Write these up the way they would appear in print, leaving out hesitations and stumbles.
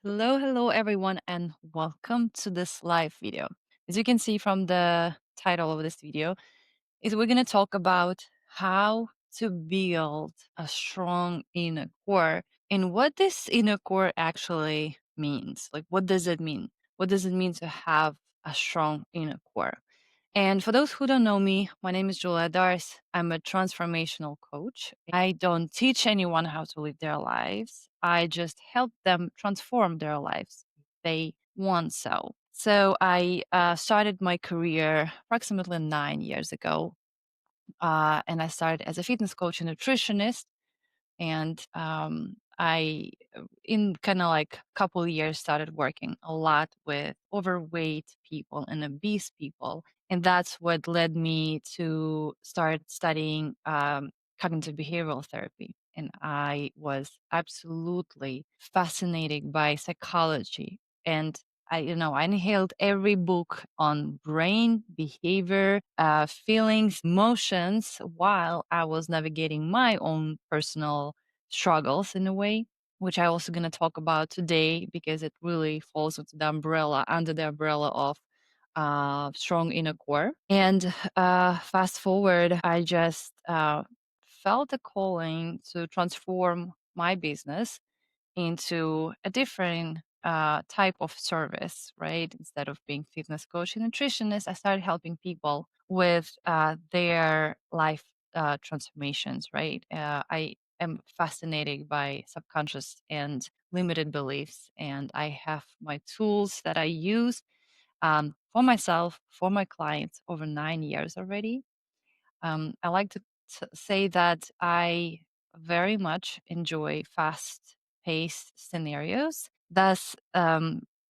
Hello, everyone, and welcome to this live video. As you can see from the title of this video, is we're going to talk about how to build a strong inner core and what this inner core actually means. Like, what does it mean? What does it mean to have a strong inner core? And for those who don't know me, my name is Julia Dars. I'm a transformational coach. I don't teach anyone how to live their lives. I just help them transform their lives if they want so. So I started my career approximately 9 years ago, and I started as a fitness coach and nutritionist. And I in kind of like couple years started working a lot with overweight people and obese people, and that's what led me to start studying cognitive behavioral therapy. And I was absolutely fascinated by psychology. And I inhaled every book on brain, behavior, feelings, emotions while I was navigating my own personal struggles in a way, which I also going to talk about today because it really falls under the umbrella of strong inner core. And fast forward, I just felt a calling to transform my business into a different type of service, right? Instead of being fitness coach and nutritionist, I started helping people with their life transformations, right? I am fascinated by subconscious and limited beliefs, and I have my tools that I use for myself, for my clients over 9 years already. I like to say that I very much enjoy fast paced scenarios. Thus,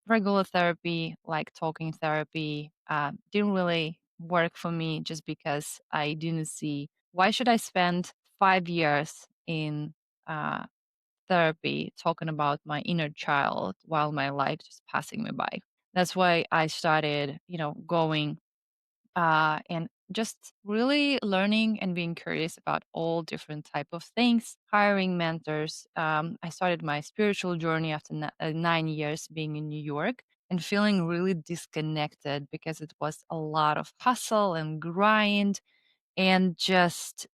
regular therapy, like talking therapy, didn't really work for me just because I didn't see why should I spend 5 years in uh, therapy talking about my inner child while my life just passing me by. That's why I started, going and just really learning and being curious about all different type of things, hiring mentors. I started my spiritual journey after 9 years being in New York and feeling really disconnected because it was a lot of hustle and grind. And just,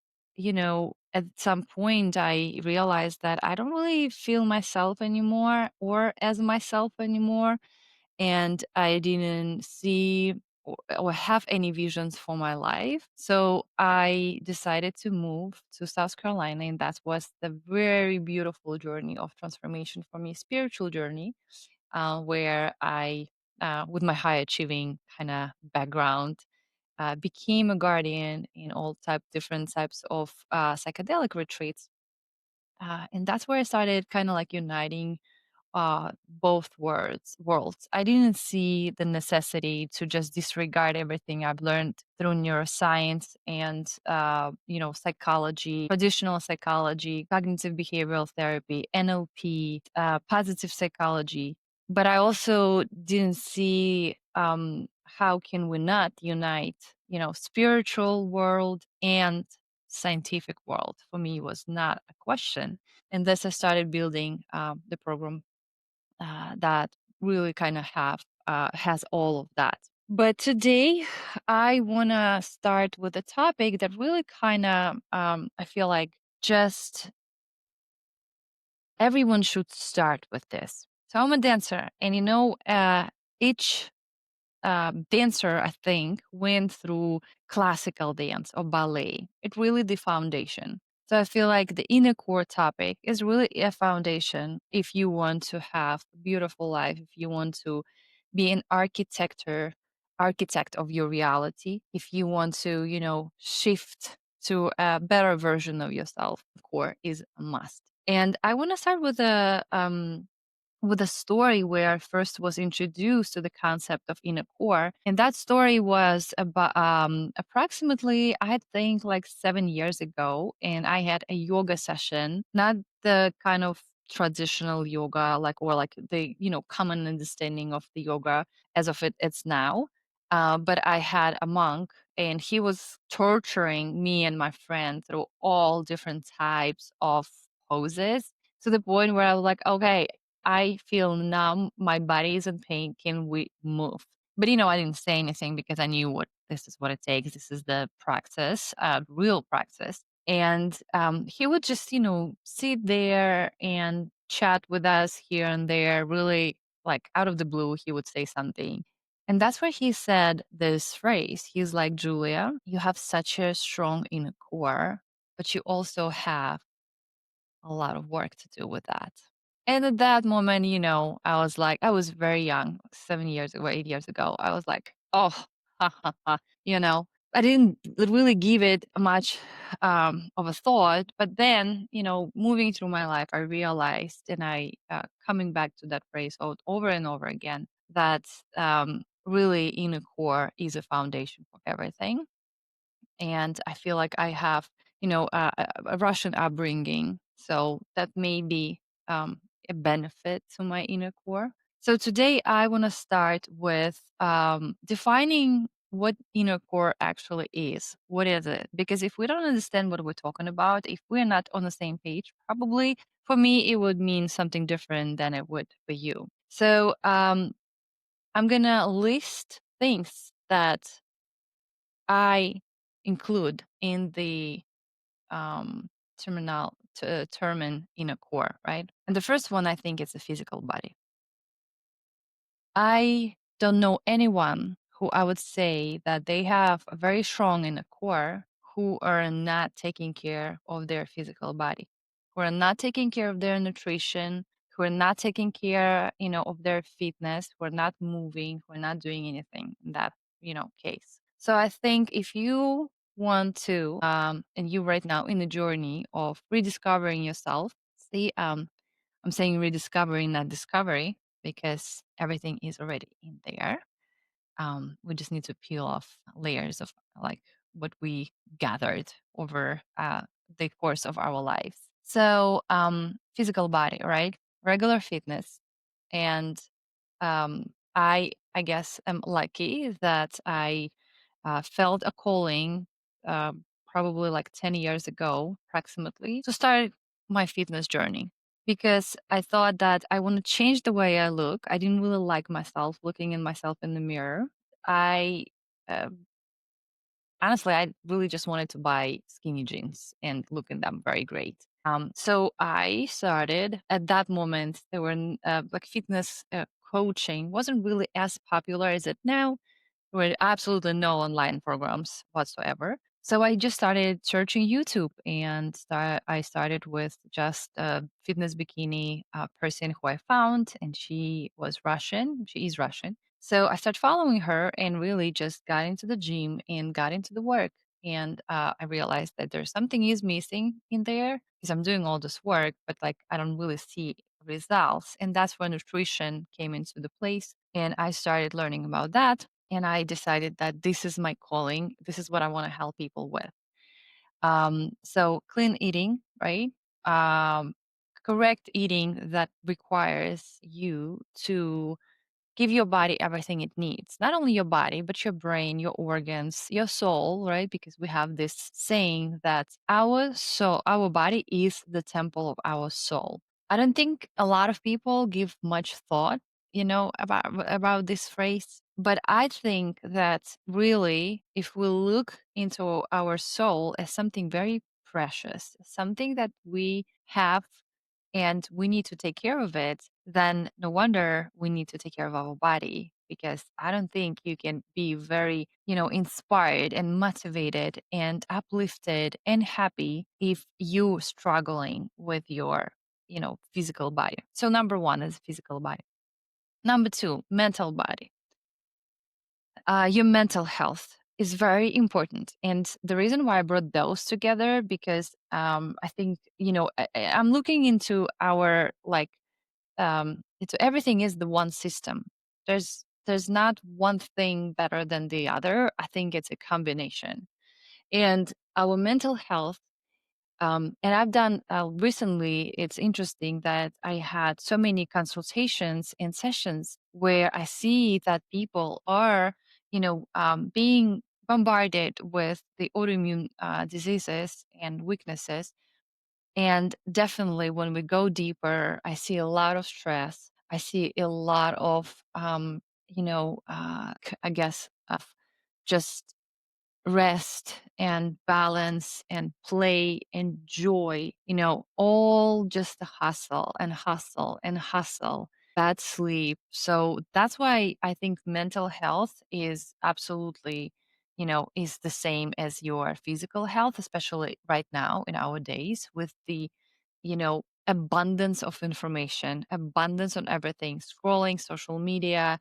at some point I realized that I don't really feel myself anymore or as myself anymore, and I didn't see or have any visions for my life. So I decided to move to South Carolina, and that was the very beautiful journey of transformation for me, spiritual journey, where with my high achieving kind of background, became a guardian in all different types of psychedelic retreats. And that's where I started kind of like uniting both worlds. I didn't see the necessity to just disregard everything I've learned through neuroscience and psychology, traditional psychology, cognitive behavioral therapy, NLP, positive psychology. But I also didn't see how can we not unite, spiritual world and scientific world. For me, was not a question. And thus I started building the program that really kind of have has all of that. But today, I want to start with a topic that really kind of I feel like just everyone should start with this. So I'm a dancer, and each dancer, I think, went through classical dance or ballet. It's really the foundation. So I feel like the inner core topic is really a foundation if you want to have a beautiful life, if you want to be an architect of your reality, if you want to, shift to a better version of yourself, the core is a must. And I want to start with a story where I first was introduced to the concept of inner core. And that story was about approximately, I think, like 7 years ago. And I had a yoga session, not the kind of traditional yoga, like the, common understanding of the yoga as of it's now. But I had a monk and he was torturing me and my friend through all different types of poses to the point where I was like, okay, I feel numb, my body is in pain, can we move? But I didn't say anything because I knew what this is what it takes. This is the practice, real practice. And he would just, sit there and chat with us here and there, really like out of the blue, he would say something. And that's where he said this phrase. He's like, Julia, you have such a strong inner core, but you also have a lot of work to do with that. And at that moment, I was very young, like 7 years ago, 8 years ago. I was like, oh, ha, ha, ha. I didn't really give it much of a thought. But then, moving through my life, I realized, and coming back to that phrase over and over again, that really inner core is a foundation for everything. And I feel like I have, a Russian upbringing, so that may be a benefit to my inner core. So today I want to start with defining what inner core actually is. What is it? Because if we don't understand what we're talking about, if we're not on the same page, probably for me it would mean something different than it would for you. So I'm gonna list things that I include in the um, term inner core, right? And the first one I think is the physical body. I don't know anyone who I would say that they have a very strong inner core who are not taking care of their physical body, who are not taking care of their nutrition, who are not taking care, of their fitness, who are not moving, who are not doing anything in that, case. So I think if you want to, and you right now in the journey of rediscovering yourself, see, I'm saying rediscovering, not discovery, because everything is already in there. We just need to peel off layers of like what we gathered over the course of our lives. So, physical body, right? Regular fitness, and I guess am lucky that I felt a calling probably like 10 years ago, approximately, to start my fitness journey because I thought that I want to change the way I look. I didn't really like myself looking in myself in the mirror. I uh, honestly, I really just wanted to buy skinny jeans and look in them very great. So I started at that moment. There were like fitness coaching wasn't really as popular as it now with absolutely no online programs whatsoever. So I just started searching YouTube and I started with just a fitness bikini person who I found, and she was Russian. She is Russian. So I started following her and really just got into the gym and got into the work. And I realized that there's something is missing in there because I'm doing all this work, but like I don't really see results. And that's when nutrition came into the place. And I started learning about that and I decided that this is my calling. This is what I want to help people with. So clean eating, right? Um, correct eating that requires you to give your body everything it needs. Not only your body, but your brain, your organs, your soul, right? Because we have this saying that our body is the temple of our soul. I don't think a lot of people give much thought, about this phrase. But I think that really, if we look into our soul as something very precious, something that we have and we need to take care of it, then no wonder we need to take care of our body because I don't think you can be very, inspired and motivated and uplifted and happy if you struggling with your, physical body. So number one is physical body. Number two, mental body. Your mental health is very important. And the reason why I brought those together, because I think, I'm looking into our like, into everything is the one system. There's not one thing better than the other. I think it's a combination. And our mental health and I've done recently, it's interesting that I had so many consultations and sessions where I see that people are, being bombarded with the autoimmune diseases and weaknesses. And definitely when we go deeper, I see a lot of stress. I see a lot of, I guess, of just rest and balance and play and joy, all just the hustle and hustle and hustle, bad sleep. So that's why I think mental health is absolutely, is the same as your physical health, especially right now in our days with the, abundance of information, abundance on everything, scrolling social media,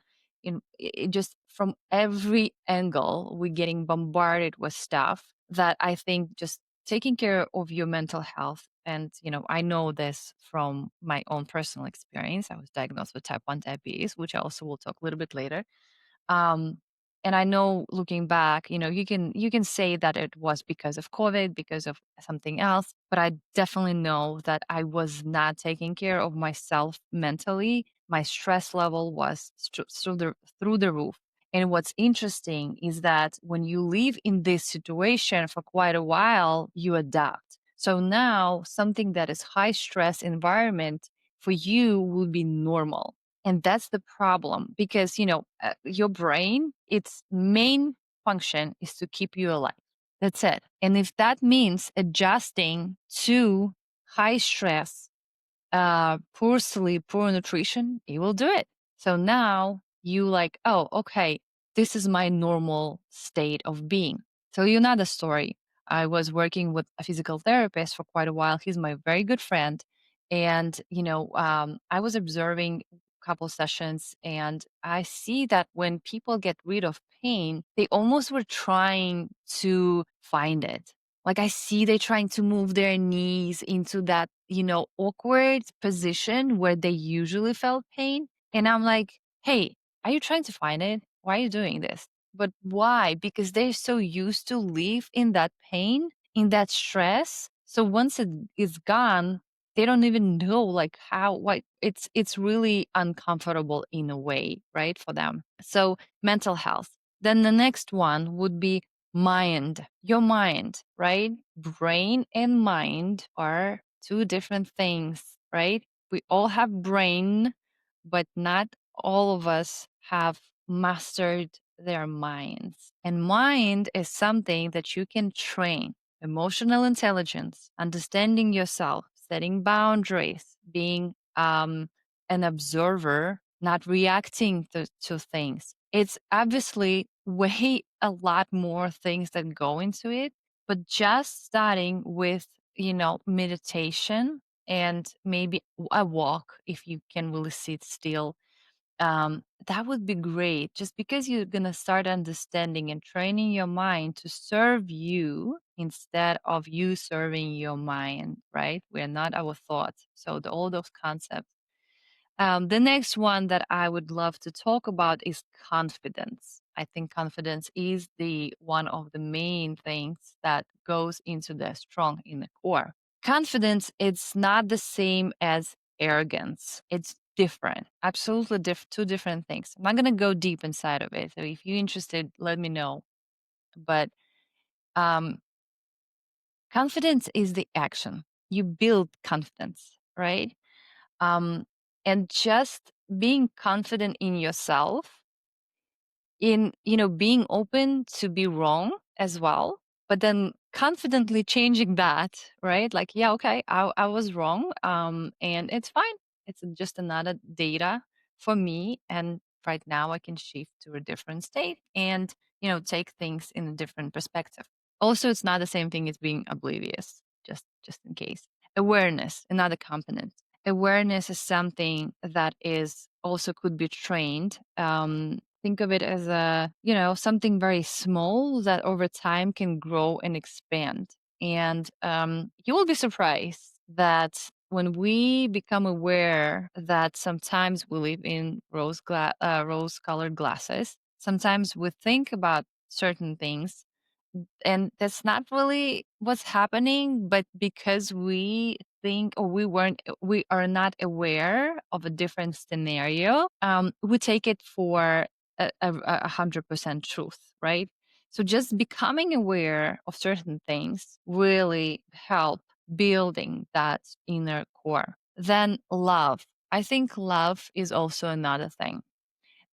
just from every angle we're getting bombarded with stuff that I think just taking care of your mental health. And I know this from my own personal experience. I was diagnosed with type 1 diabetes, which I also will talk a little bit later. um, and I know looking back, you can say that it was because of COVID, because of something else, but I definitely know that I was not taking care of myself mentally. My stress level was through the roof. And what's interesting is that when you live in this situation for quite a while, you adapt. So now something that is high stress environment for you will be normal, and that's the problem because, your brain, its main function is to keep you alive. That's it. And if that means adjusting to high stress, poor sleep, poor nutrition, it will do it. So now you like, oh, okay, this is my normal state of being. Tell you another story. I was working with a physical therapist for quite a while. He's my very good friend. And, I was observing a couple sessions and I see that when people get rid of pain, they almost were trying to find it. Like I see they trying to move their knees into that, awkward position where they usually felt pain. And I'm like, hey, are you trying to find it? Why are you doing this? But why? Because they're so used to live in that pain, in that stress. So once it is gone, they don't even know like how what it's really uncomfortable in a way, right? For them. So mental health. Then the next one would be mind, your mind, right? Brain and mind are two different things, right? We all have brain, but not all of us have mastered their minds. And mind is something that you can train. Emotional intelligence, understanding yourself, setting boundaries, being an observer, not reacting to things. It's obviously way a lot more things that go into it, but just starting with, meditation and maybe a walk if you can really sit still, that would be great just because you're going to start understanding and training your mind to serve you instead of you serving your mind, right? We're not our thoughts. So all those concepts. The next one that I would love to talk about is confidence. I think confidence is the one of the main things that goes into the strong in the core. Confidence, it's not the same as arrogance. It's different. Absolutely two different things. I'm not going to go deep inside of it. So if you're interested, let me know. But um, confidence is the action. You build confidence, right? Um, and just being confident in yourself, in being open to be wrong as well, but then confidently changing that, right? Like, yeah, okay, I was wrong, and it's fine. It's just another data for me, and right now I can shift to a different state and take things in a different perspective. Also, it's not the same thing as being oblivious, just in case. Awareness, another component. Awareness is something that is also could be trained. Think of it as something very small that over time can grow and expand. And you will be surprised that when we become aware that sometimes we live in rose-colored glasses, sometimes we think about certain things and that's not really what's happening, but because we think or we are not aware of a different scenario, we take it for 100% truth, right? So just becoming aware of certain things really help building that inner core. Then love. I think love is also another thing.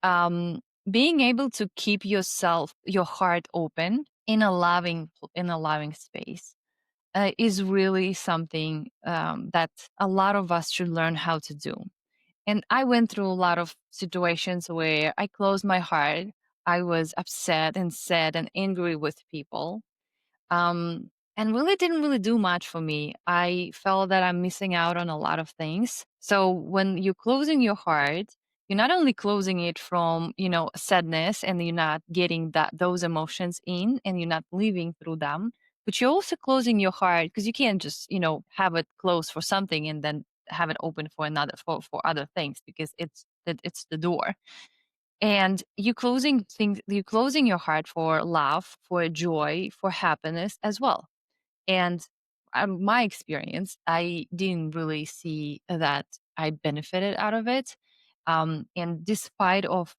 Um, Being able to keep your heart open in a loving space is really something that a lot of us should learn how to do. And I went through a lot of situations where I closed my heart. I was upset and sad and angry with people, and really didn't really do much for me. I felt that I'm missing out on a lot of things. So when you're closing your heart, you're not only closing it from, sadness, and you're not getting those emotions in, and you're not living through them, but you're also closing your heart because you can't just, have it closed for something and then have it open for for other things, because it's the door. And you're closing your heart for love, for joy, for happiness as well. And my experience, I didn't really see that I benefited out of it. And despite of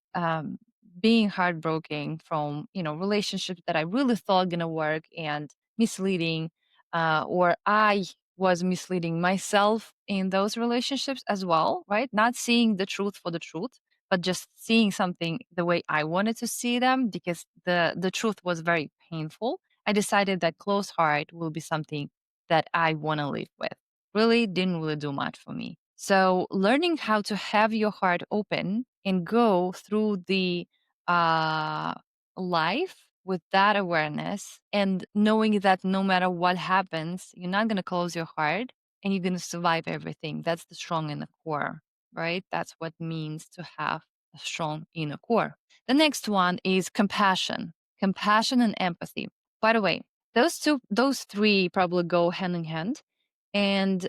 being heartbroken from relationships that I really thought gonna work and misleading, or I was misleading myself in those relationships as well, right? Not seeing the truth for the truth, but just seeing something the way I wanted to see them, because the truth was very painful. I decided that closed heart will be something that I want to live with. Really didn't really do much for me. So learning how to have your heart open and go through the uh, life with that awareness, and knowing that no matter what happens, you're not going to close your heart and you're going to survive everything. That's the strong in the core, right? That's what it means to have a strong inner core. The next one is compassion and empathy. By the way, those three probably go hand in hand. And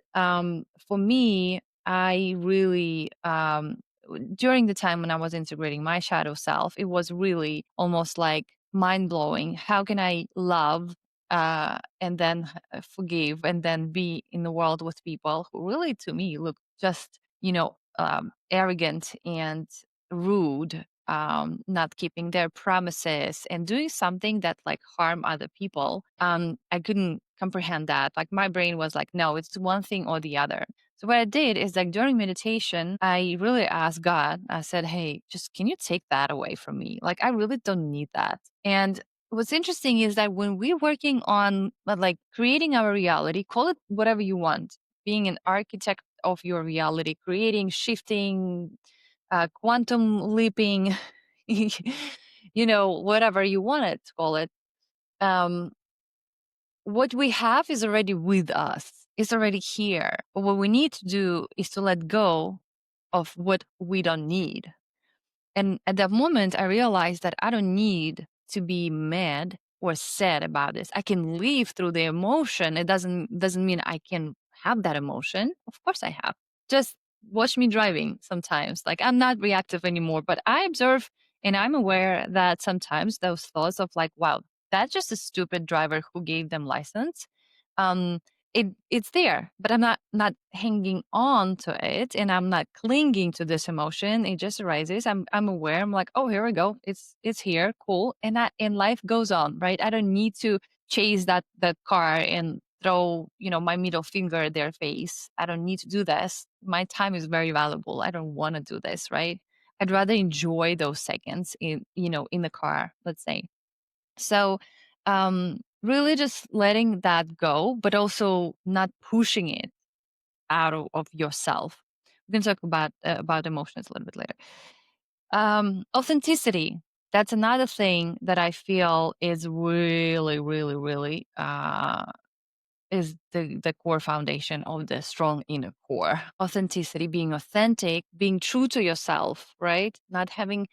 for me, I really, during the time when I was integrating my shadow self, it was really almost like mind blowing. How can I love and then forgive and then be in the world with people who really, to me, look just, arrogant and rude, not keeping their promises and doing something that like harm other people. I couldn't comprehend that. Like my brain was like, no, it's one thing or the other. So what I did is like during meditation, I really asked God, I said, hey, just can you take that away from me? Like I really don't need that. And what's interesting is that when we're working on like creating our reality, call it whatever you want, being an architect of your reality, creating, shifting, quantum leaping, whatever you want it to call it. Um, what we have is already with us. It's already here. But what we need to do is to let go of what we don't need. And at that moment, I realized that I don't need to be mad or sad about this. I can live through the emotion. It doesn't mean I can have that emotion. Of course I have. Just watch me driving sometimes. Like I'm not reactive anymore, but I observe and I'm aware that sometimes those thoughts of like, wow, that's just a stupid driver who gave them license. Um, it's there, but I'm not hanging on to it, and I'm not clinging to this emotion. It just arises. I'm aware. I'm like, oh, here we go. It's here, cool, and life goes on, right? I don't need to chase that car and throw my middle finger at their face. I don't need to do this. My time is very valuable. I don't want to do this, right? I'd rather enjoy those seconds in the car, let's say. So, really just letting that go, but also not pushing it out of yourself. We can talk about emotions a little bit later. Authenticity. That's another thing that I feel is really, really, really is the core foundation of the strong inner core. Authenticity, being authentic, being true to yourself, right? Not having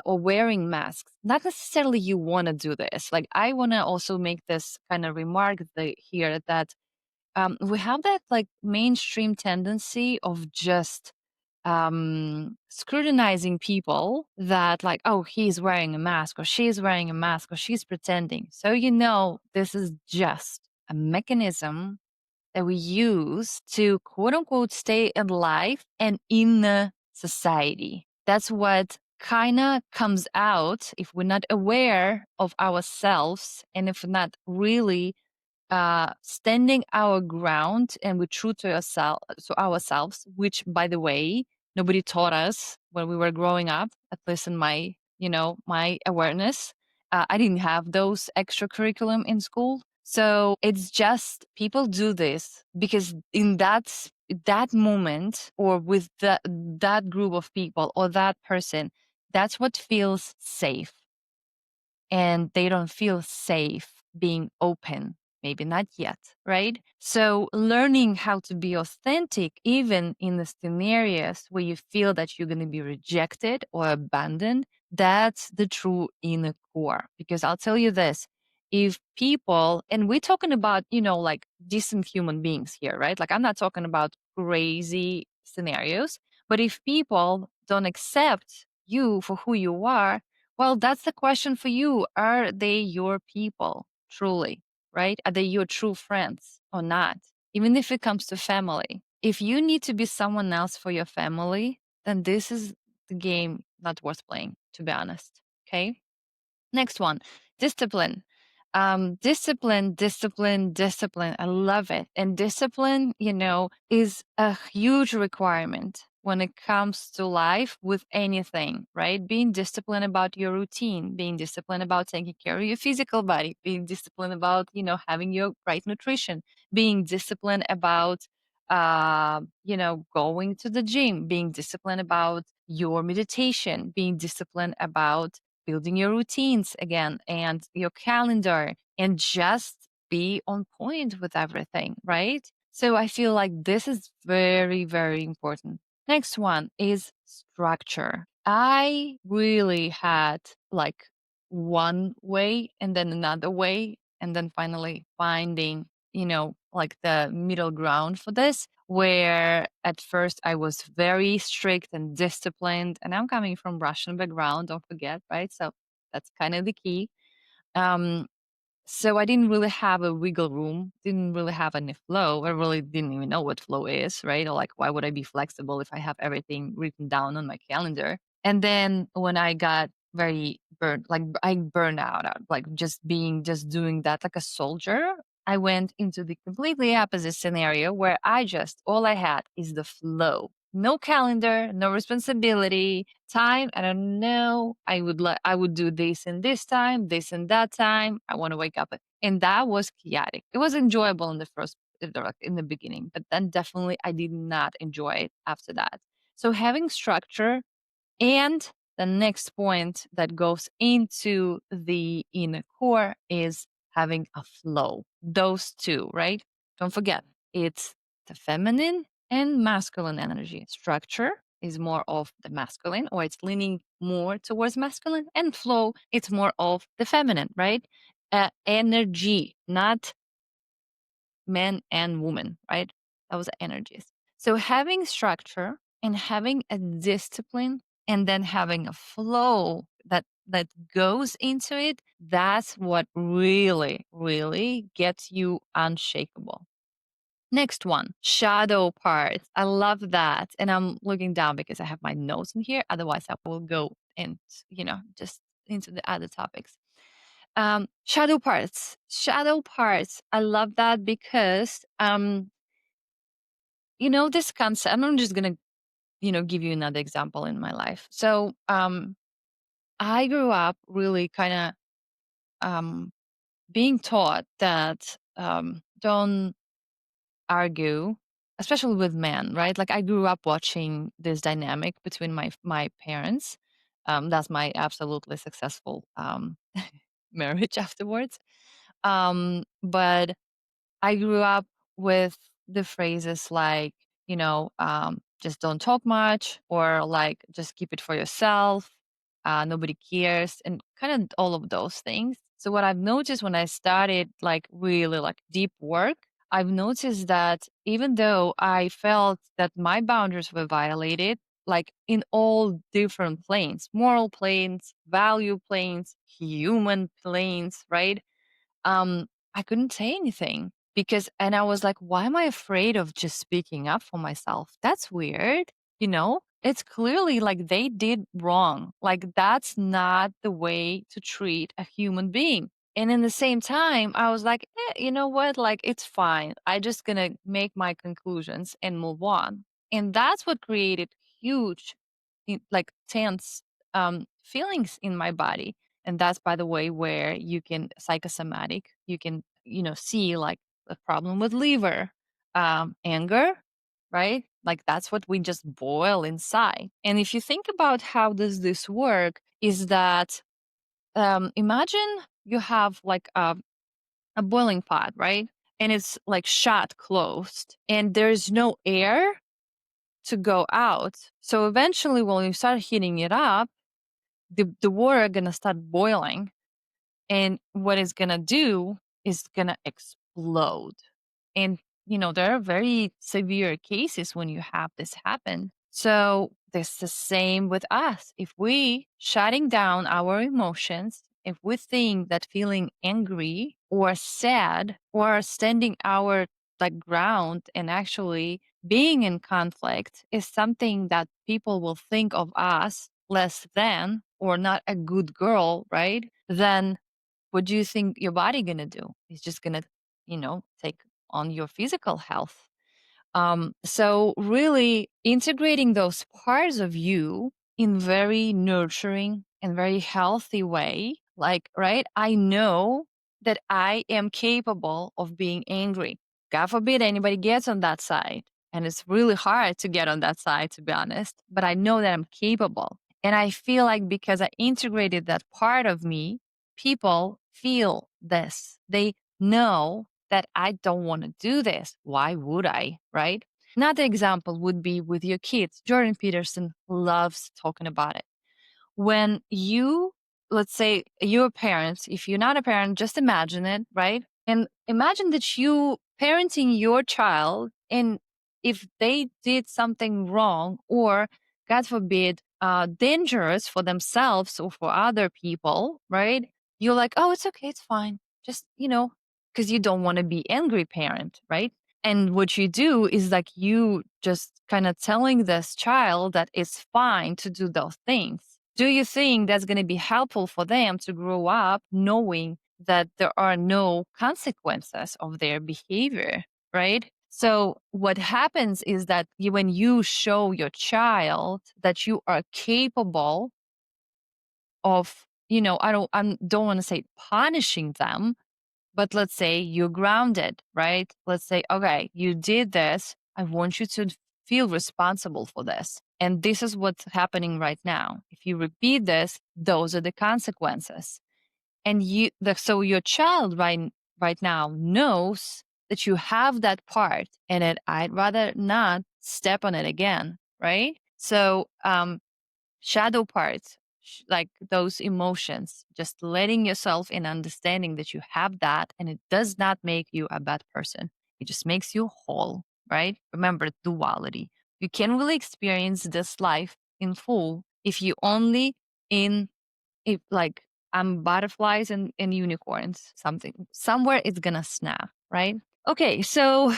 or wearing masks. Not necessarily you want to do this. Like I want to also make this kind of remark here that we have that like mainstream tendency of just scrutinizing people that like, oh, he's wearing a mask or she's wearing a mask or she's pretending. So this is just a mechanism that we use to quote unquote stay alive and in the society. That's what kind of comes out if we're not aware of ourselves and if we're not really standing our ground and we're true to ourselves, which, by the way, nobody taught us when we were growing up, at least in my, my awareness. I didn't have those extra curriculum in school. So it's just people do this because in that moment or with that group of people or that person, that's what feels safe, and they don't feel safe being open. Maybe not yet, right? So, learning how to be authentic, even in the scenarios where you feel that you're going to be rejected or abandoned, that's the true inner core. Because I'll tell you this, if people, and we're talking about, like decent human beings here, right? Like, I'm not talking about crazy scenarios, but if people don't accept you for who you are, well, that's the question for you. Are they your people, truly, right? Are they your true friends or not? Even if it comes to family. If you need to be someone else for your family, then this is the game not worth playing, to be honest. Okay. Next one, discipline. Discipline, discipline, discipline. I love it. And discipline, is a huge requirement when it comes to life with anything, right? Being disciplined about your routine, being disciplined about taking care of your physical body, being disciplined about, having your right nutrition, being disciplined about, going to the gym, being disciplined about your meditation, being disciplined about building your routines again and your calendar, and just be on point with everything, right? So I feel like this is very, very important. Next one is structure. I really had like one way and then another way, and then finally finding, like the middle ground for this, where at first I was very strict and disciplined, and I'm coming from Russian background, don't forget, right? So that's kind of the key. Um, so I didn't really have a wiggle room, didn't really have any flow. I really didn't even know what flow is, right? Or like, why would I be flexible if I have everything written down on my calendar? And then when I got very burned, like I burned out, like just doing that like a soldier, I went into the completely opposite scenario where all I had is the flow. No calendar, no responsibility, time. I don't know. I would do this and this time, this and that time. I want to wake up. And that was chaotic. It was enjoyable in the in the beginning, but then definitely I did not enjoy it after that. So having structure, and the next point that goes into the inner core is having a flow. Those two, right? Don't forget, it's the feminine and masculine energy. Structure is more of the masculine, or it's leaning more towards masculine, and flow, it's more of the feminine, right? Energy, not men and women, right? Those are energies. So having structure and having a discipline and then having a flow that goes into it, that's what really, really gets you unshakable. Next one, shadow parts. I love that. And I'm looking down because I have my notes in here. Otherwise, I will go and, just into the other topics. Shadow parts. Shadow parts. I love that because, this concept, I'm just going to, give you another example in my life. So, I grew up really kind of, being taught that, don't argue, especially with men, right? Like I grew up watching this dynamic between my parents. That's my absolutely successful marriage afterwards. But I grew up with the phrases like, just don't talk much, or like just keep it for yourself. Nobody cares, and kind of all of those things. So what I've noticed when I started like really like deep work, I've noticed that even though I felt that my boundaries were violated, like in all different planes, moral planes, value planes, human planes, right? I couldn't say anything because, and I was like, why am I afraid of just speaking up for myself? That's weird. It's clearly like they did wrong. Like, that's not the way to treat a human being. And in the same time, I was like, you know what? Like, it's fine. I just gonna make my conclusions and move on. And that's what created huge, like tense feelings in my body. And that's, by the way, where you can psychosomatic, you can, see like the problem with liver, anger, right? Like that's what we just boil inside. And if you think about how does this work, is that imagine you have like a boiling pot, right? And it's like shut closed and there's no air to go out. So eventually when you start heating it up, the water gonna start boiling. And what it's gonna do is gonna explode. And there are very severe cases when you have this happen. So this the same with us. If we shutting down our emotions, if we think that feeling angry or sad or standing our like ground and actually being in conflict is something that people will think of us less than or not a good girl, right? Then what do you think your body gonna do? It's just gonna, take on your physical health. So really integrating those parts of you in very nurturing and very healthy way. Like, right, I know that I am capable of being angry. God forbid anybody gets on that side. And it's really hard to get on that side, to be honest. But I know that I'm capable. And I feel like because I integrated that part of me, people feel this. They know that I don't want to do this. Why would I? Right? Another example would be with your kids. Jordan Peterson loves talking about it. When you, let's say you're a parent, if you're not a parent, just imagine it, right? And imagine that you parenting your child, and if they did something wrong or, God forbid, dangerous for themselves or for other people, right? You're like, oh, it's okay, it's fine. Just, because you don't want to be angry parent, right? And what you do is like you just kind of telling this child that it's fine to do those things. Do you think that's going to be helpful for them to grow up knowing that there are no consequences of their behavior, right? So what happens is that when you show your child that you are capable of, I don't want to say punishing them, but let's say you're grounded, right? Let's say, okay, you did this. I want you to feel responsible for this. And this is what's happening right now. If you repeat this, those are the consequences. And so your child right now knows that you have that part and that I'd rather not step on it again, right? So shadow parts, like those emotions, just letting yourself in understanding that you have that and it does not make you a bad person. It just makes you whole, right? Remember duality. You can really experience this life in full if you only in if like butterflies and unicorns, something somewhere it's gonna snap, right? Okay, so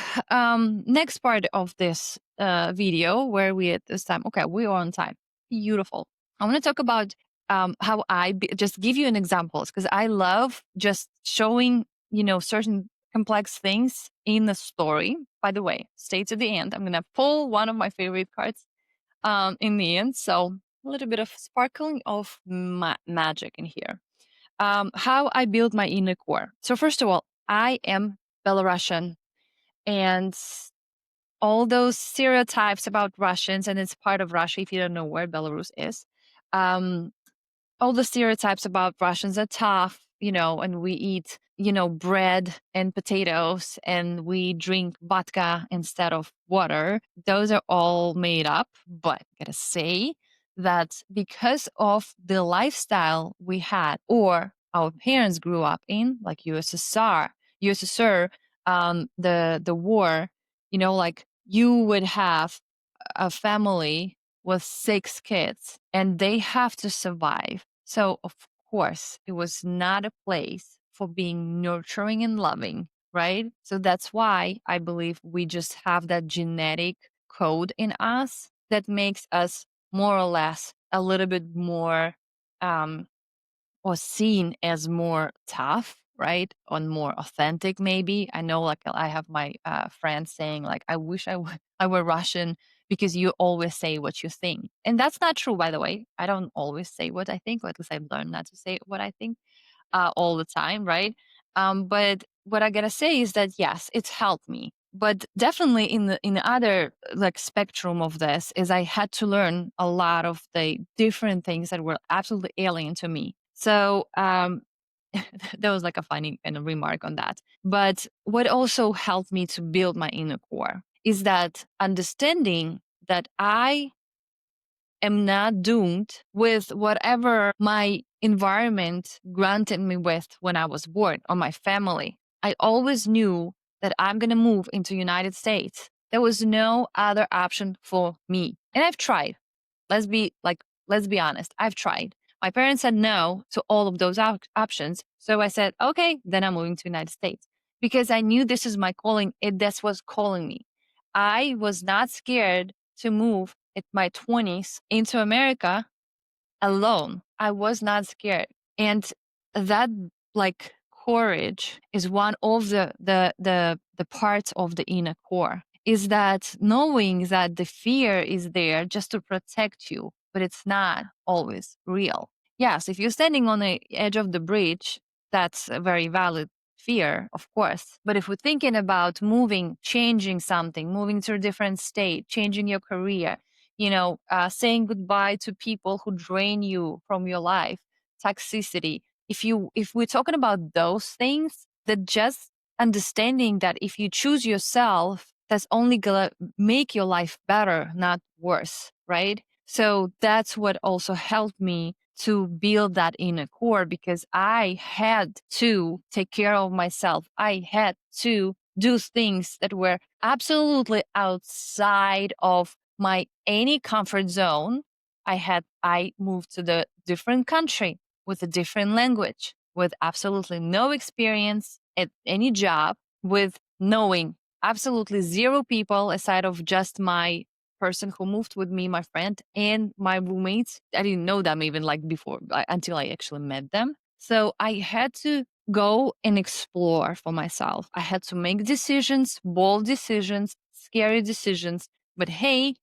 next part of this video where we at this time. Okay, we are on time. Beautiful. I want to talk about how just give you an examples because I love just showing certain complex things in the story. By the way, stay to the end. I'm gonna pull one of my favorite cards in the end. So a little bit of sparkling of magic in here. How I build my inner core. So first of all, I am Belarusian, and all those stereotypes about Russians, and it's part of Russia if you don't know where Belarus is. Um, all the stereotypes about Russians are tough, and we eat, bread and potatoes and we drink vodka instead of water. Those are all made up. But I gotta say that because of the lifestyle we had or our parents grew up in, like USSR, the war, like you would have a family with 6 kids and they have to survive. So, of course, it was not a place for being nurturing and loving, right? So that's why I believe we just have that genetic code in us that makes us more or less a little bit more um, or seen as more tough right? On more authentic, maybe. I know, like, I have my friends saying, like, I wish I were Russian because you always say what you think. And that's not true, by the way. I don't always say what I think, or at least I've learned not to say what I think all the time, right? But what I gotta say is that yes, it's helped me. But definitely in the other like spectrum of this is I had to learn a lot of the different things that were absolutely alien to me. So that was like a funny kind of remark on that. But what also helped me to build my inner core is that understanding that I am not doomed with whatever my environment granted me with when I was born or my family. I always knew that I'm going to move into United States. There was no other option for me. And I've tried. Let's be honest. I've tried. My parents said no to all of those options. So I said, okay, then I'm moving to United States because I knew this is my calling. That's what's calling me. I was not scared to move at my 20s into America alone. I was not scared. And that like courage is one of the parts of the inner core. Is that knowing that the fear is there just to protect you, but it's not always real. Yes, if you're standing on the edge of the bridge, that's a very valid fear, of course. But if we're thinking about moving, changing something, moving to a different state, changing your career, saying goodbye to people who drain you from your life, toxicity. If we're talking about those things, that just understanding that if you choose yourself, that's only gonna make your life better, not worse, right? So that's what also helped me to build that inner core because I had to take care of myself. I had to do things that were absolutely outside of my any comfort zone. I moved to the different country with a different language, with absolutely no experience at any job, with knowing absolutely zero people aside of just my person who moved with me, my friend, and my roommates. I didn't know them even like before until I actually met them. So I had to go and explore for myself. I had to make decisions, bold decisions, scary decisions. But hey,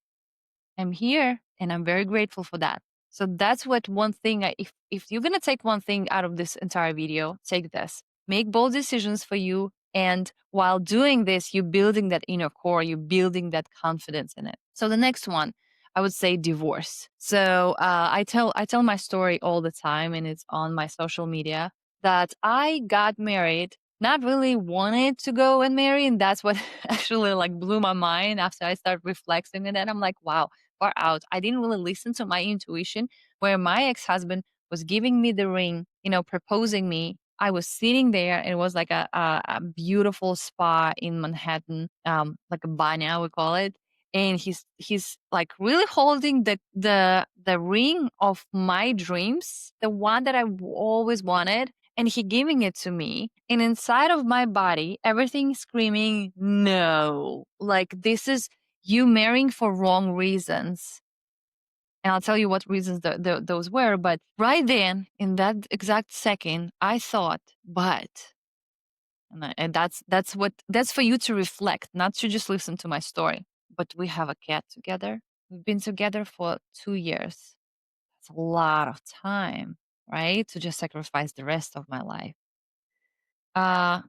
I'm here and I'm very grateful for that. So that's what one thing if you're going to take one thing out of this entire video, take this. Make bold decisions for you and while doing this, you're building that inner core, you're building that confidence in it. So the next one, I would say divorce. So I tell my story all the time and it's on my social media that I got married not really wanted to go and marry and that's what actually like blew my mind after I started reflecting on it. I'm like, wow, far out. I didn't really listen to my intuition where my ex-husband was giving me the ring, proposing me. I was sitting there and it was like a beautiful spa in Manhattan, like a banya, we call it. And he's like really holding the ring of my dreams, the one that I always wanted, and he giving it to me. And inside of my body, everything screaming, no, like this is you marrying for wrong reasons. And I'll tell you what reasons those were. But right then, in that exact second, I thought, but, and that's for you to reflect, not to just listen to my story. But we have a cat together. We've been together for 2 years. That's a lot of time, right? To just sacrifice the rest of my life. Uh,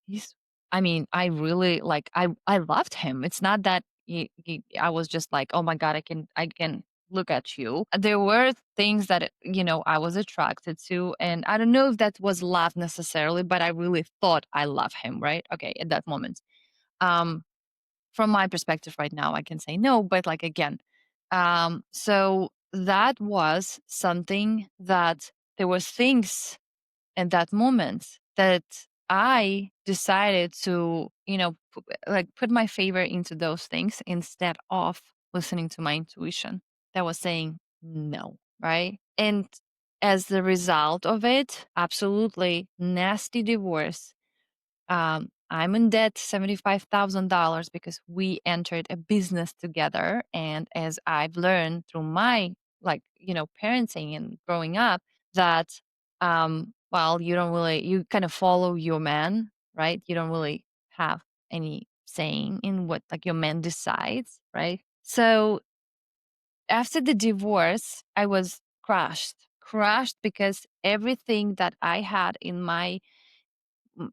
He's I mean, I really like I loved him. It's not that I was just like, "Oh my god, I can look at you." There were things that, I was attracted to, and I don't know if that was love necessarily, but I really thought I love him, right? Okay, at that moment. Um, from my perspective right now, I can say no, but like again, so that was something that there was things in that moment that I decided to, put my favor into those things instead of listening to my intuition that was saying no, right? And as the result of it, absolutely nasty divorce. I'm in debt $75,000 because we entered a business together. And as I've learned through my, parenting and growing up, that well, you kind of follow your man, right? You don't really have any saying in what like your man decides, right? So after the divorce, I was crushed because everything that I had in my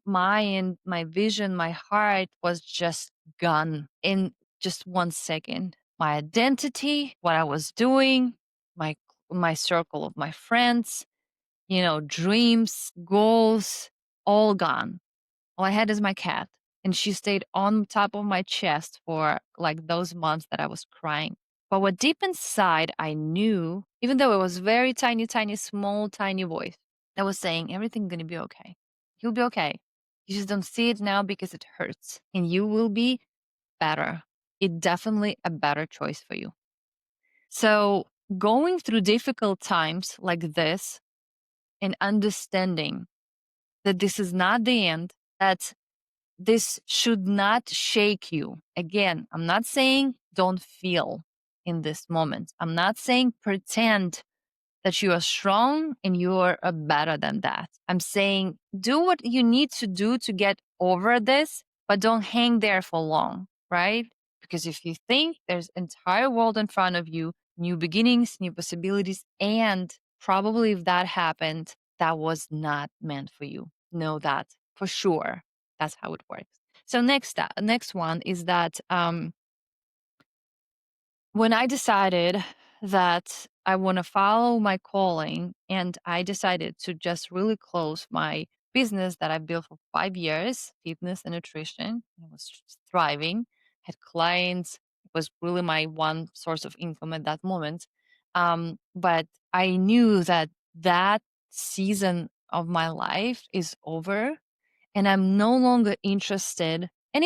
mind, my vision, my heart was just gone in just 1 second. My identity, what I was doing, my my circle of my friends, dreams, goals, all gone. All I had is my cat, and she stayed on top of my chest for like those months that I was crying. But what deep inside I knew, even though it was very tiny, tiny, small, tiny voice that was saying everything's gonna be okay. You'll be okay. You just don't see it now because it hurts, and you will be better. It's definitely a better choice for you. So going through difficult times like this and understanding that this is not the end, that this should not shake you. Again, I'm not saying don't feel in this moment. I'm not saying pretend that you are strong and you are better than that. I'm saying do what you need to do to get over this, but don't hang there for long, right? Because if you think there's entire world in front of you, new beginnings, new possibilities, and probably if that happened, that was not meant for you. Know that for sure. That's how it works. So next one is that when I decided that I want to follow my calling and I decided to just really close my business that I built for 5 years, fitness and nutrition, it was thriving, had clients, it was really my one source of income at that moment. But I knew that that season of my life is over and I'm no longer interested. And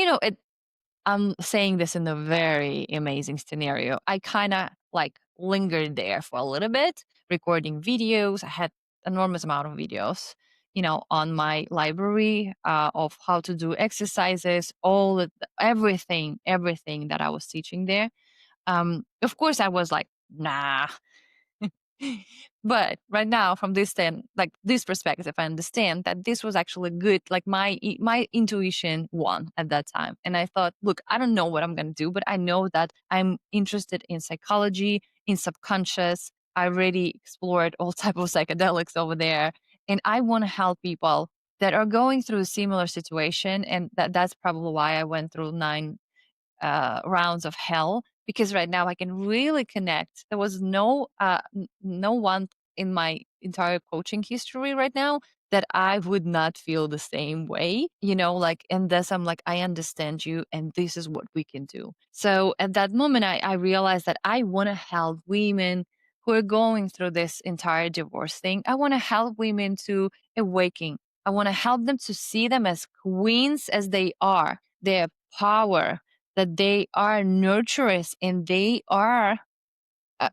I'm saying this in a very amazing scenario. I kind of like lingered there for a little bit, recording videos. I had enormous amount of videos, on my library of how to do exercises, everything that I was teaching there. Of course, I was like, nah, but right now, from this perspective, I understand that this was actually good. Like my intuition won at that time, and I thought, look, I don't know what I'm gonna do, but I know that I'm interested in psychology, in subconscious. I already explored all type of psychedelics over there, and I want to help people that are going through a similar situation, and that's probably why I went through 9 rounds of hell because right now I can really connect. There was no one in my entire coaching history right now that I would not feel the same way, like, and this I'm like, I understand you and this is what we can do. So at that moment, I realized that I want to help women who are going through this entire divorce thing. I want to help women to awaken. I want to help them to see them as queens as they are, their power, that they are nurturers and they are, uh,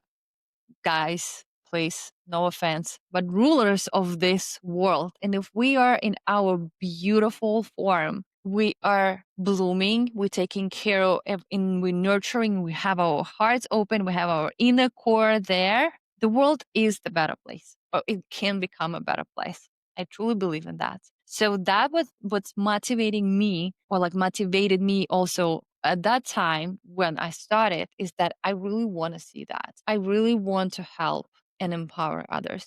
guys, please, no offense, but rulers of this world. And if we are in our beautiful form, we are blooming, we're taking care of, and we're nurturing, we have our hearts open, we have our inner core there, the world is the better place, or it can become a better place. I truly believe in that. So that was what's motivating me, or like motivated me also at that time when I started, is that I really want to see that. I really want to help and empower others.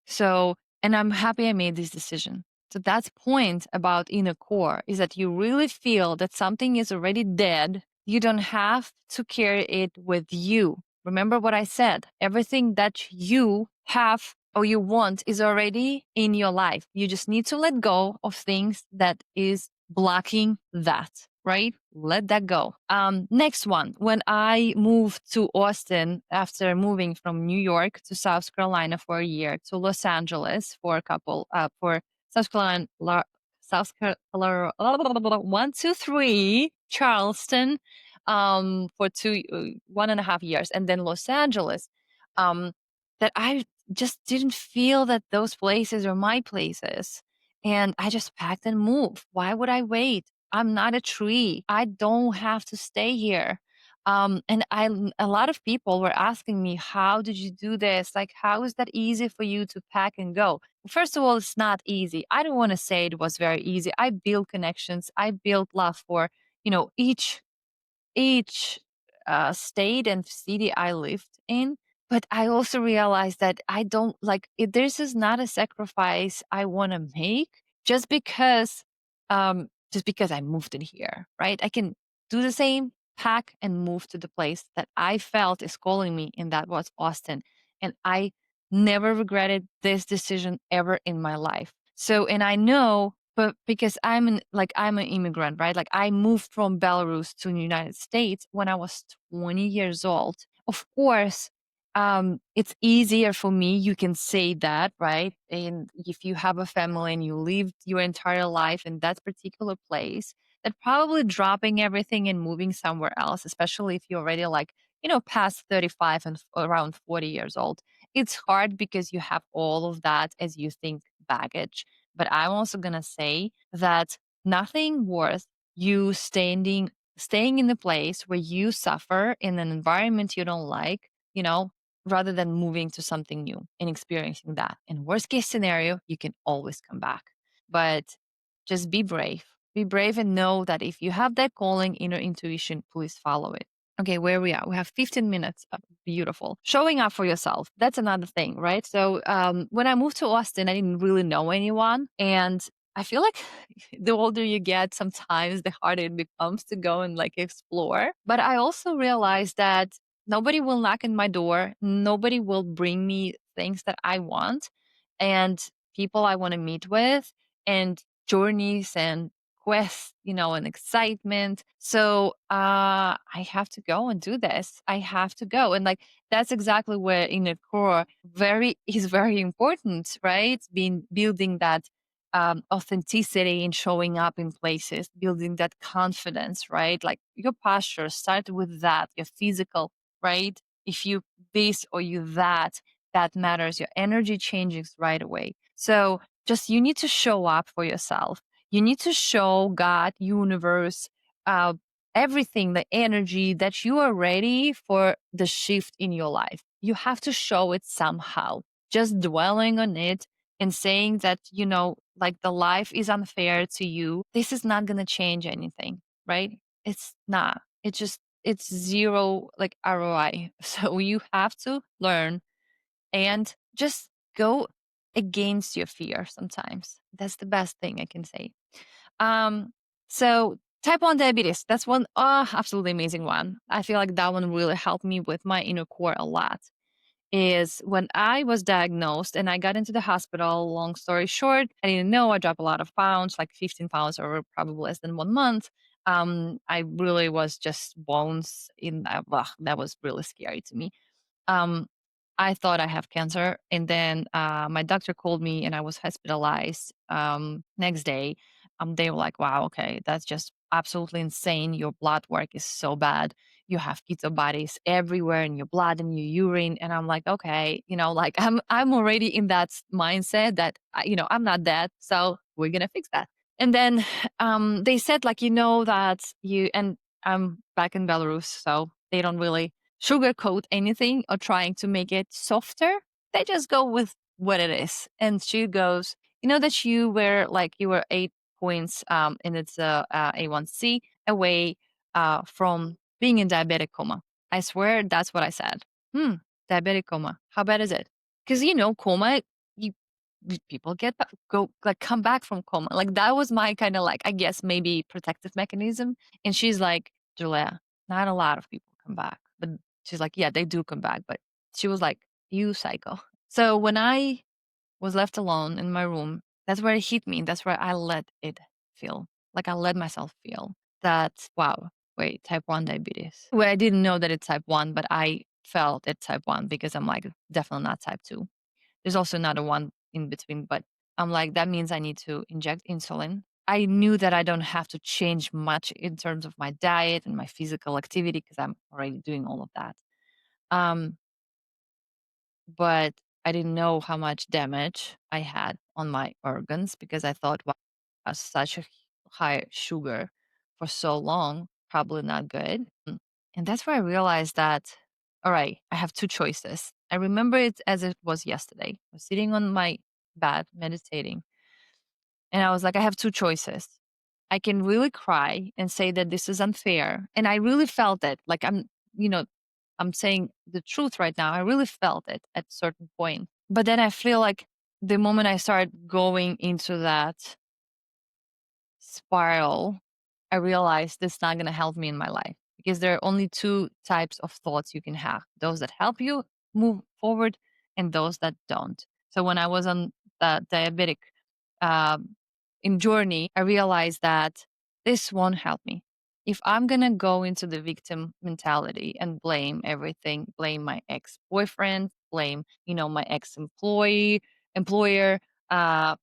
So, and I'm happy I made this decision. So that's point about inner core is that you really feel that something is already dead. You don't have to carry it with you. Remember what I said. Everything that you have or you want is already in your life. You just need to let go of things that is blocking that, right? Let that go. Next one. When I moved to Austin after moving from New York to South Carolina for a year, to Los Angeles for a couple, for South Carolina, South Carolina, 1, 2, 3, Charleston, for 1.5 years, and then Los Angeles. That I just didn't feel that those places are my places. And I just packed and moved. Why would I wait? I'm not a tree. I don't have to stay here. And a lot of people were asking me, how did you do this? Like, how is that easy for you to pack and go? First of all, it's not easy. I don't want to say it was very easy. I built connections. I built love for, each state and city I lived in. But I also realized that I don't like it. This is not a sacrifice I want to make just because I moved in here, right? I can do the same, pack and move to the place that I felt is calling me, and that was Austin. And I never regretted this decision ever in my life. So, and I know, but because I'm an immigrant, right? Like I moved from Belarus to the United States when I was 20 years old. Of course, it's easier for me. You can say that, right? And if you have a family and you lived your entire life in that particular place, that probably dropping everything and moving somewhere else, especially if you're already like, past 35 and around 40 years old, it's hard because you have all of that as you think baggage. But I'm also gonna say that nothing worth you staying in the place where you suffer in an environment you don't like, rather than moving to something new and experiencing that. In worst case scenario, you can always come back. But just be brave. Be brave and know that if you have that calling, inner intuition, please follow it. Okay, where we are. We have 15 minutes. Beautiful. Showing up for yourself. That's another thing, right? So when I moved to Austin, I didn't really know anyone. And I feel like the older you get, sometimes the harder it becomes to go and like explore. But I also realized that nobody will knock on my door. Nobody will bring me things that I want and people I want to meet with and journeys and quests, and excitement. So I have to go and do this. I have to go. And like that's exactly where in the core is very important, right? Being building that authenticity and showing up in places, building that confidence, right? Like your posture, start with that, your physical, right? If you this or you that matters. Your energy changes right away. So just you need to show up for yourself. You need to show God, universe, uh, everything, the energy that you are ready for the shift in your life. You have to show it somehow. Just dwelling on it and saying that, like the life is unfair to you, this is not going to change anything, right? It's not. It's zero like ROI. So you have to learn and just go against your fear sometimes. That's the best thing I can say. Um, so type 1 diabetes, that's one absolutely amazing one. I feel like that one really helped me with my inner core a lot. Is when I was diagnosed and I got into the hospital, long story short, I didn't know I dropped a lot of pounds, like 15 pounds over probably less than 1 month. I really was just bones in that. That was really scary to me. um, I thought I have cancer, and then my doctor called me, and I was hospitalized. Next day, they were like, "Wow, okay, that's just absolutely insane. Your blood work is so bad. You have keto bodies everywhere in your blood and your urine." And I'm like, "Okay, like I'm already in that mindset that I'm not dead, so we're gonna fix that." And then they said like, that you and I'm back in Belarus, so they don't really sugarcoat anything or trying to make it softer. They just go with what it is. And she goes, that you were 8 points and it's A1C away from being in diabetic coma. I swear that's what I said. Diabetic coma. How bad is it? Because coma, you people go like come back from coma. Like that was my kind of like I guess maybe protective mechanism. And she's like, Julia, not a lot of people come back, but she's like, yeah, they do come back. But she was like, you psycho. So when I was left alone in my room, that's where it hit me. That's where I let it feel. Like I let myself feel that, wow, wait, type 1 diabetes. Well, I didn't know that it's type 1, but I felt it's type 1 because I'm like, definitely not type 2. There's also another one in between, but I'm like, that means I need to inject insulin. I knew that I don't have to change much in terms of my diet and my physical activity because I'm already doing all of that. Um, but I didn't know how much damage I had on my organs because I thought, wow, such a high sugar for so long, probably not good. And that's where I realized that, all right, I have two choices. I remember it as it was yesterday. I was sitting on my bed meditating, and I was like, I have two choices. I can really cry and say that this is unfair. And I really felt it. Like you know, I'm saying the truth right now. I really felt it at a certain point. But then I feel like the moment I start going into that spiral, I realized this is not going to help me in my life because there are only two types of thoughts you can have: those that help you move forward and those that don't. So when I was on the diabetic um, in journey, I realized that this won't help me. If I'm going to go into the victim mentality and blame everything, blame my ex-boyfriend, blame, my ex-employee, employer,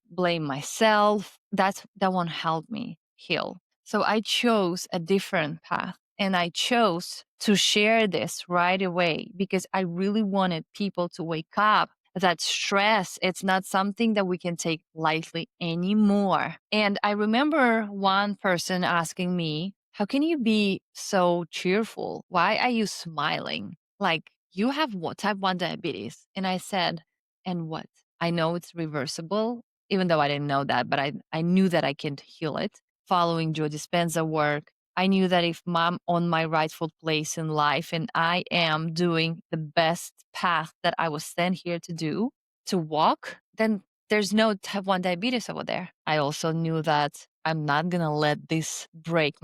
blame myself, that won't help me heal. So I chose a different path, and I chose to share this right away because I really wanted people to wake up that stress, it's not something that we can take lightly anymore. And I remember one person asking me, how can you be so cheerful? Why are you smiling? Like, you have what, type 1 diabetes. And I said, and what? I know it's reversible, even though I didn't know that, but I knew that I can heal it. Following Joe Dispenza work, I knew that if I'm on my rightful place in life and I am doing the best path that I was sent here to do, to walk, then there's no type 1 diabetes over there. I also knew that I'm not going to let this break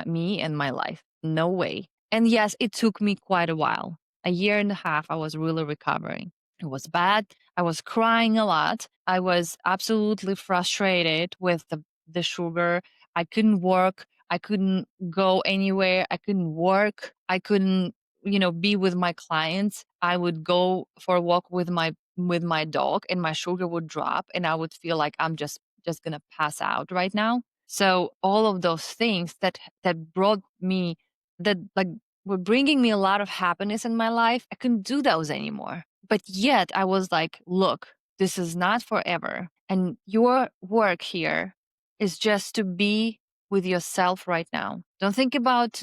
me and my life. No way. And yes, it took me quite a while. A year and a half, I was really recovering. It was bad. I was crying a lot. I was absolutely frustrated with the sugar. I couldn't work. I couldn't go anywhere. I couldn't work. I couldn't, be with my clients. I would go for a walk with my dog and my sugar would drop and I would feel like I'm just going to pass out right now. So all of those things that brought me that like were bringing me a lot of happiness in my life, I couldn't do those anymore. But yet I was like, look, this is not forever. And your work here is just to be with yourself right now. Don't think about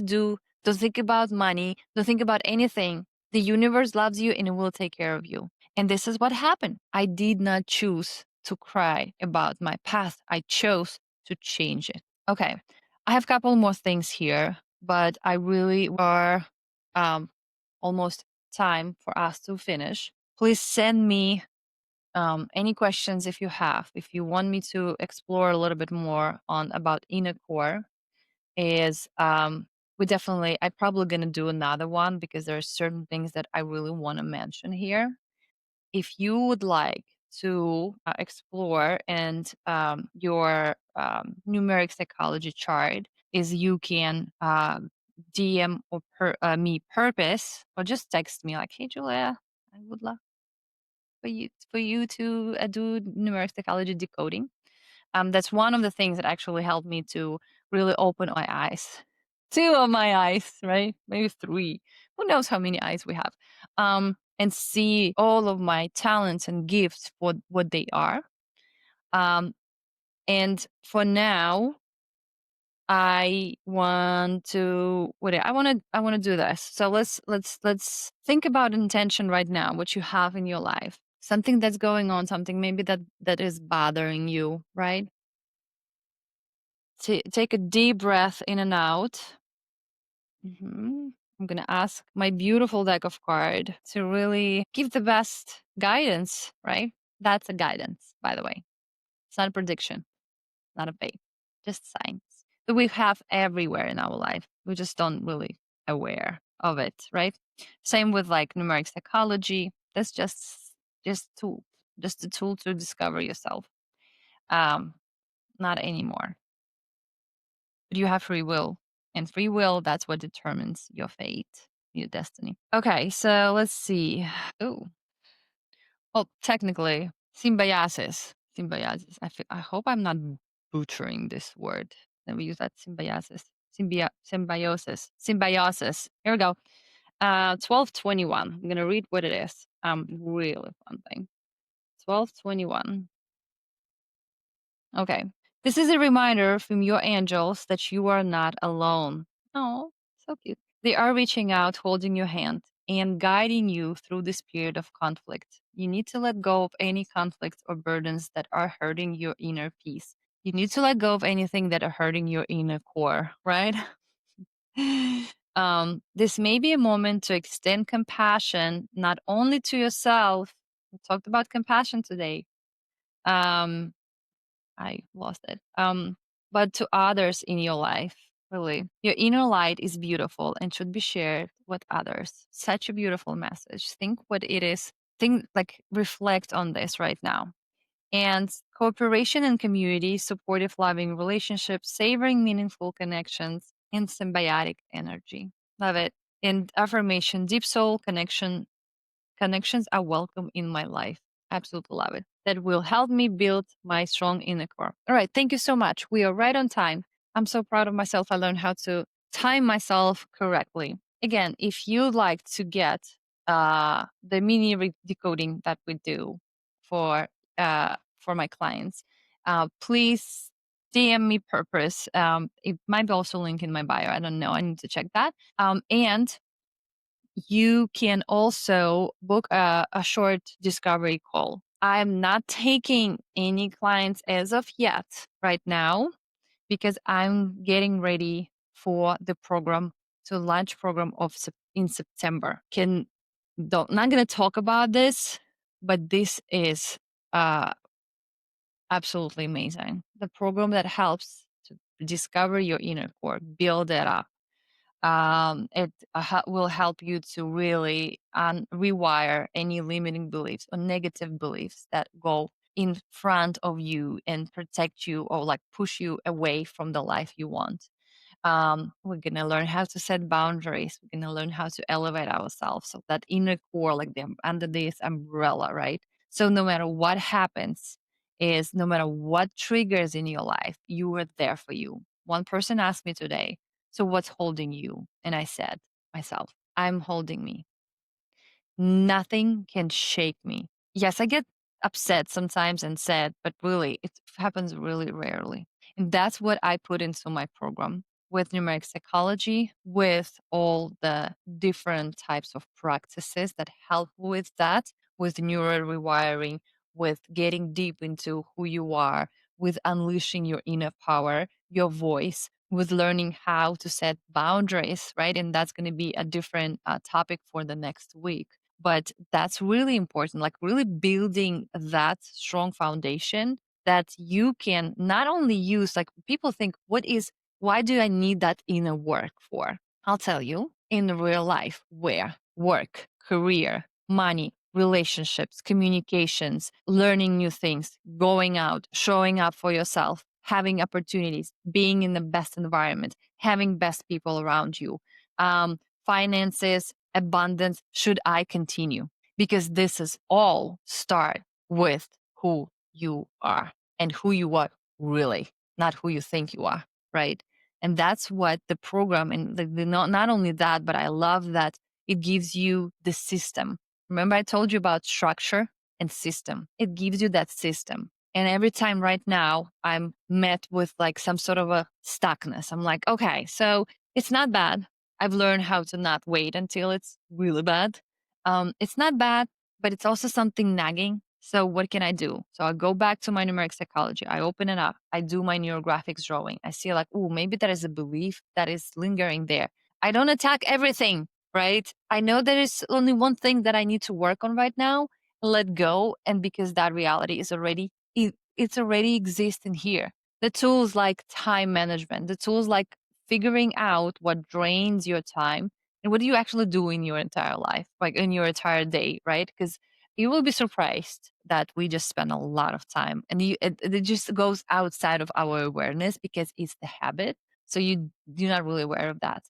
don't think about money, don't think about anything. The universe loves you and it will take care of you. And this is what happened. I did not choose to cry about my past. I chose to change it. Okay. I have a couple more things here, but I really are almost time for us to finish. Please send me any questions if you have. If you want me to explore a little bit more on about inner core, is I'm probably gonna do another one because there are certain things that I really want to mention here. If you would like to explore and your numeric psychology chart is you can DM or me purpose or just text me like, hey Julia, I would love for you to do numeric psychology decoding. That's one of the things that actually helped me to really open my eyes. Two of my eyes, right? Maybe three. Who knows how many eyes we have? And see all of my talents and gifts for what they are. Um, and for now, I want to do this. So let's think about intention right now, what you have in your life. Something that's going on, something maybe that is bothering you, right? Take a deep breath in and out. I'm going to ask my beautiful deck of cards to really give the best guidance, right? That's a guidance, by the way. It's not a prediction, not a fate, just signs that we have everywhere in our life. We just don't really aware of it, right? Same with like numeric psychology. That's just tool, just a tool to discover yourself. Um, Not anymore. But you have free will. And free will, that's what determines your fate, your destiny. Okay, so let's see. Oh, well, technically, symbiosis. Symbiosis. I hope I'm not butchering this word. Let me use that symbiosis. Symbiosis. Symbiosis. Here we go. 1221. I'm going to read what it is. Really fun thing. 1221. Okay. This is a reminder from your angels that you are not alone. Oh, so cute. They are reaching out, holding your hand, and guiding you through this period of conflict. You need to let go of any conflicts or burdens that are hurting your inner peace. You need to let go of anything that are hurting your inner core, right? This may be a moment to extend compassion not only to yourself. We talked about compassion today. Um, I lost it. But to others in your life, really. Your inner light is beautiful and should be shared with others. Such a beautiful message. Think what it is. Think, like, reflect on this right now. And cooperation and community, supportive, loving relationships, savoring meaningful connections, and symbiotic energy. Love it. And affirmation, deep soul connections are welcome in my life. Absolutely love it. That will help me build my strong inner core. All right. Thank you so much. We are right on time. I'm so proud of myself. I learned how to time myself correctly. Again, if you'd like to get the mini decoding that we do for my clients, please DM me purpose. It might be also link in my bio. I don't know. I need to check that. And you can also book a short discovery call. I'm not taking any clients as of yet right now because I'm getting ready for the program to launch program in September. Not going to talk about this, but this is uh, absolutely amazing. The program that helps to discover your inner core, build it up. It will help you to really rewire any limiting beliefs or negative beliefs that go in front of you and protect you or like push you away from the life you want. We're going to learn how to set boundaries. We're going to learn how to elevate ourselves. So that inner core, like under this umbrella, right? So no matter what happens, is no matter what triggers in your life, you are there for you. One person asked me today, so what's holding you? And I said, myself, I'm holding me. Nothing can shake me. Yes, I get upset sometimes and sad, but really, it happens really rarely. And that's what I put into my program with numeric psychology, with all the different types of practices that help with that, with neural rewiring, with getting deep into who you are, with unleashing your inner power, your voice, with learning how to set boundaries, right? And that's going to be a different topic for the next week. But that's really important, like really building that strong foundation that you can not only use, like people think, why do I need that inner work for? I'll tell you, in real life, where work, career, money, relationships, communications, learning new things, going out, showing up for yourself, having opportunities, being in the best environment, having best people around you, finances, abundance, should I continue? Because this is all start with who you are and who you are really, not who you think you are, right? And that's what the program and not only that, but I love that it gives you the system. Remember I told you about structure and system. It gives you that system. And every time right now I'm met with like some sort of a stuckness. I'm like, okay, so it's not bad. I've learned how to not wait until it's really bad. It's not bad, but it's also something nagging. So what can I do? So I go back to my numeric psychology. I open it up. I do my neurographics drawing. I see like, oh, maybe there is a belief that is lingering there. I don't attack everything, right? I know there is only one thing that I need to work on right now. Let go, and because that reality is it's already existing here. The tools like time management, the tools like figuring out what drains your time and what do you actually do in your entire life, like in your entire day, right? Because you will be surprised that we just spend a lot of time and it just goes outside of our awareness because it's the habit. So you're not really aware of that.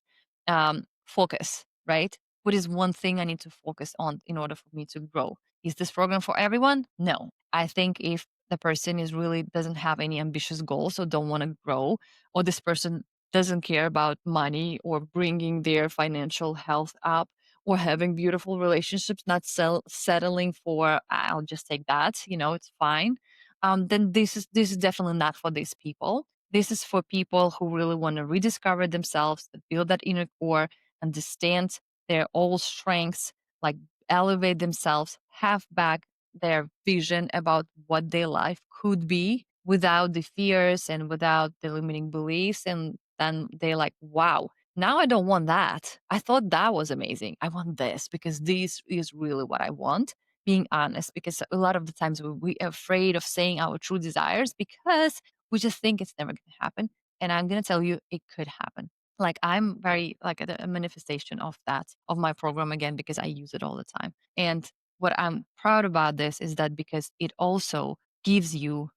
Focus, right? What is one thing I need to focus on in order for me to grow? Is this program for everyone? No. I think if the person is really doesn't have any ambitious goals or don't want to grow, or this person doesn't care about money or bringing their financial health up or having beautiful relationships, not settling for I'll just take that, it's fine. Then this is definitely not for these people. This is for people who really want to rediscover themselves, to build that inner core, understand their old strengths, like elevate themselves, have back their vision about what their life could be without the fears and without the limiting beliefs. And then they're like, wow, now I don't want that. I thought that was amazing. I want this because this is really what I want. Being honest, because a lot of the times we are afraid of saying our true desires because we just think it's never going to happen. And I'm going to tell you, it could happen. Like I'm very like a manifestation of that, of my program again, because I use it all the time. And what I'm proud about this is that because it also gives you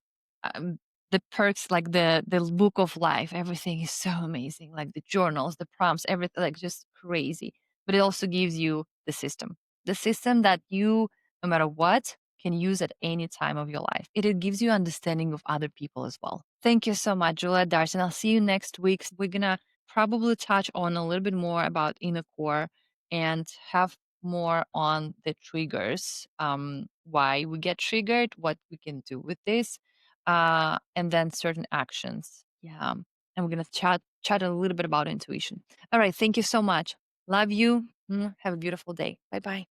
um, the perks, like the book of life. Everything is so amazing, like the journals, the prompts, everything, like just crazy. But it also gives you the system that you, no matter what, can use at any time of your life. It gives you understanding of other people as well. Thank you so much, Julia Darson. I'll see you next week. We're gonna probably touch on a little bit more about inner core and have more on the triggers, why we get triggered, what we can do with this, and then certain actions. Yeah. And we're gonna chat a little bit about intuition. All right. Thank you so much. Love you. Have a beautiful day. Bye bye.